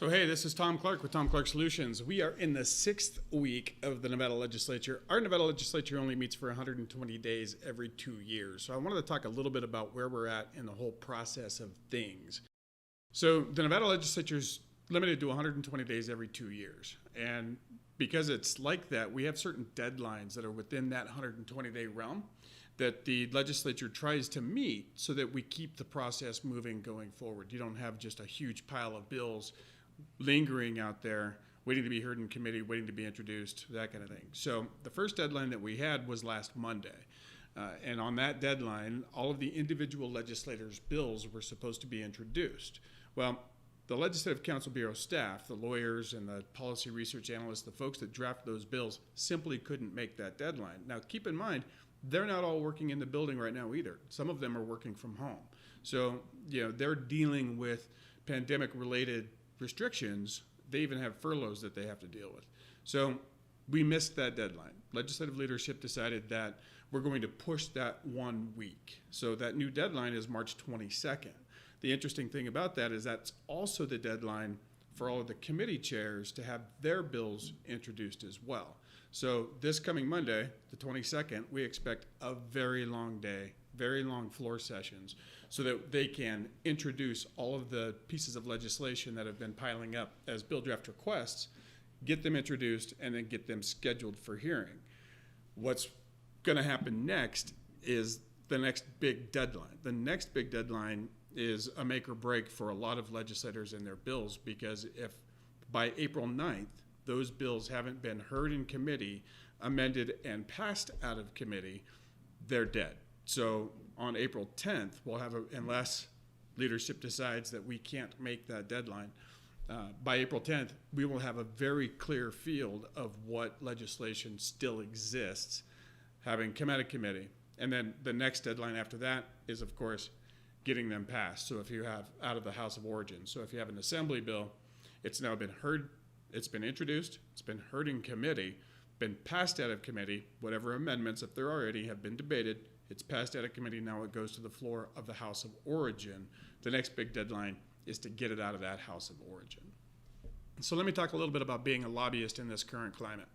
So hey, this is Tom Clark with Tom Clark Solutions. We are in the 6th week of the Nevada legislature. Our Nevada legislature only meets for 120 days every 2 years. So I wanted to talk a little bit about where we're at in the whole process of things. So the Nevada legislature is limited to 120 days every 2 years. And because it's like that, we have certain deadlines that are within that 120-day realm that the legislature tries to meet so that we keep the process moving going forward. You don't have just a huge pile of bills lingering out there, waiting to be heard in committee, waiting to be introduced, that kind of thing. So the first deadline that we had was last Monday. And on that deadline, all of the individual legislators' bills were supposed to be introduced. Well, the Legislative Council Bureau staff, the lawyers and the policy research analysts, the folks that draft those bills, simply couldn't make that deadline. Now, keep in mind, they're not all working in the building right now either. Some of them are working from home. So, they're dealing with pandemic-related restrictions. They even have furloughs that they have to deal with. So we missed that deadline. Legislative leadership decided that we're going to push that 1 week. So that new deadline is March 22nd. The interesting thing about that is that's also the deadline for all of the committee chairs to have their bills introduced as well. So this coming Monday, the 22nd, we expect a very long day, very long floor sessions, so that they can introduce all of the pieces of legislation that have been piling up as bill draft requests, get them introduced, and then get them scheduled for hearing. What's going to happen next is the next big deadline. The next big deadline is a make or break for a lot of legislators and their bills, because if by April 9th, those bills haven't been heard in committee, amended, and passed out of committee, they're dead. So on April 10th, we'll have, unless leadership decides that we can't make that deadline, by April 10th, we will have a very clear field of what legislation still exists, having come out of committee. And then the next deadline after that is, of course, getting them passed. So if you have out of the House of Origin, so if you have an assembly bill, it's now been heard, it's been introduced, it's been heard in committee, been passed out of committee, whatever amendments, if there are any, have been debated, it's passed out of committee, now it goes to the floor of the House of Origin. The next big deadline is to get it out of that House of Origin. So let me talk a little bit about being a lobbyist in this current climate.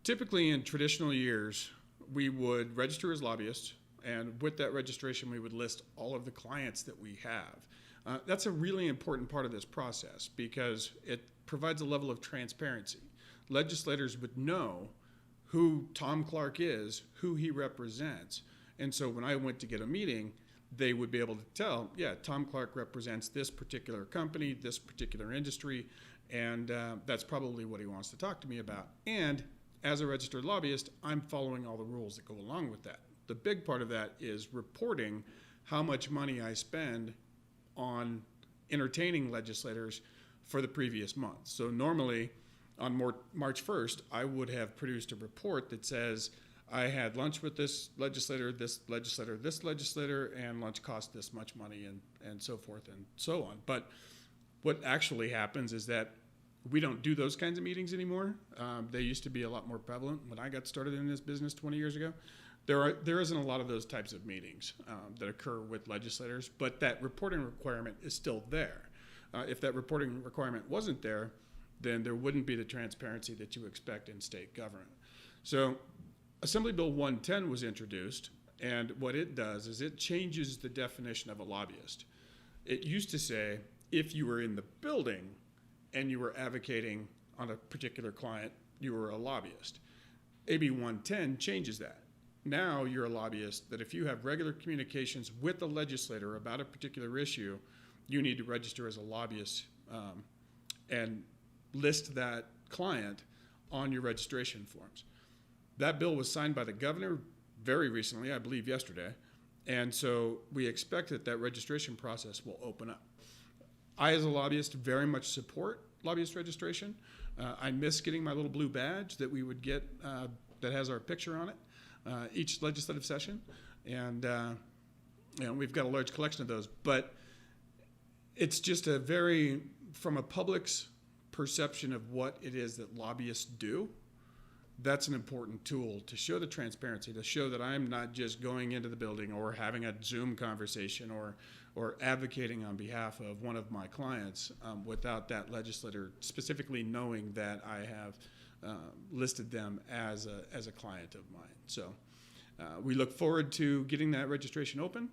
Typically in traditional years, we would register as lobbyists, and with that registration, we would list all of the clients that we have. That's a really important part of this process because it provides a level of transparency. Legislators would know who Tom Clark is, who he represents. And so when I went to get a meeting, they would be able to tell, yeah, Tom Clark represents this particular company, this particular industry, and that's probably what he wants to talk to me about. And as a registered lobbyist, I'm following all the rules that go along with that. The big part of that is reporting how much money I spend on entertaining legislators for the previous month. So normally on March 1st, I would have produced a report that says I had lunch with this legislator, this legislator, this legislator, and lunch cost this much money, and so forth and so on. But what actually happens is that we don't do those kinds of meetings anymore. They used to be a lot more prevalent when I got started in this business 20 years ago. There isn't a lot of those types of meetings that occur with legislators, but that reporting requirement is still there. If that reporting requirement wasn't there, then there wouldn't be the transparency that you expect in state government. So Assembly Bill 110 was introduced, and what it does is it changes the definition of a lobbyist. It used to say if you were in the building and you were advocating on a particular client, you were a lobbyist. AB 110 changes that. Now you're a lobbyist that if you have regular communications with the legislator about a particular issue, you need to register as a lobbyist and list that client on your registration forms. That bill was signed by the governor very recently, I believe yesterday, and so we expect that that registration process will open up. I, as a lobbyist, very much support lobbyist registration. I miss getting my little blue badge that we would get that has our picture on it each legislative session, and we've got a large collection of those, but it's just a very, from a public's perception of what it is that lobbyists do, that's an important tool to show the transparency, to show that I'm not just going into the building or having a Zoom conversation or advocating on behalf of one of my clients without that legislator specifically knowing that I have listed them as a client of mine. So we look forward to getting that registration open,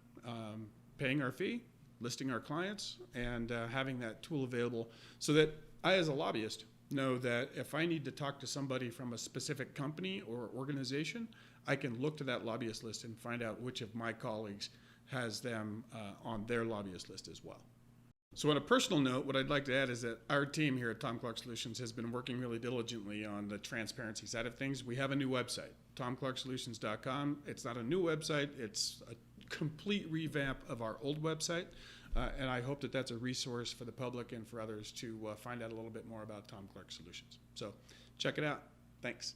paying our fee, listing our clients, and having that tool available so that I, as a lobbyist, know that if I need to talk to somebody from a specific company or organization, I can look to that lobbyist list and find out which of my colleagues has them on their lobbyist list as well. So on a personal note, what I'd like to add is that our team here at Tom Clark Solutions has been working really diligently on the transparency side of things. We have a new website, tomclarksolutions.com. It's not a new website, it's a complete revamp of our old website. And I hope that that's a resource for the public and for others to find out a little bit more about Tom Clark Solutions. So check it out. Thanks.